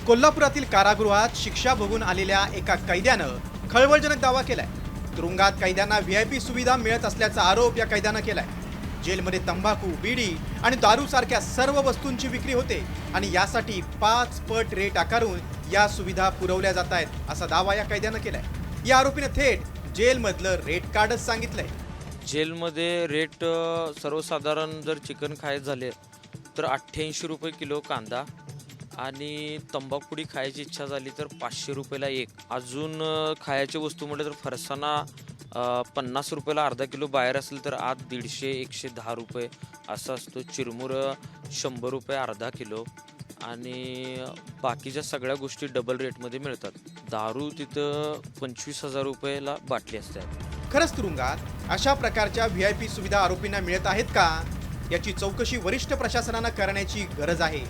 कोल्हापुरातील कारागृहात शिक्षा भोगून आलेल्या एका कैद्यानं खळबळजनक दावा केलाय। तुरुंगात कैद्यांना व्हीआयपी सुविधा मिळत असल्याचा आरोप या कैद्यानं केलाय। जेलमध्ये तंबाखू, बीडी आणि दारू सारख्या सर्व वस्तूंची विक्री होते आणि यासाठी 5 पट रेट आकारून या सुविधा पुरवल्या जात आहेत असा दावा या कैद्यानं केलाय। या आरोपीने थेट जेलमधलं रेट कार्डच सांगितलंय। जेलमध्ये रेट सर्वसाधारण जर चिकन खायचं झाले तर 88 रुपये किलो कांदा आणि तंबाखुडी खायची इच्छा झाली तर 500 रुपयाला एक। अजून खायच्या वस्तू म्हटलं तर फरसाना 50 रुपयाला अर्धा किलो बाहेर असेल तर आत 150-110 रुपये असा असतो। चिरमुरं 100 रुपये अर्धा किलो आणि बाकीच्या सगळ्या गोष्टी डबल रेटमध्ये मिळतात। दारू तिथं 25,000 रुपयाला बाटली असते। खरंच तुरुंगात अशा प्रकारच्या व्हीआयपी सुविधा आरोपींना मिळत आहेत का याची चौकशी वरिष्ठ प्रशासनानं करण्याची गरज आहे।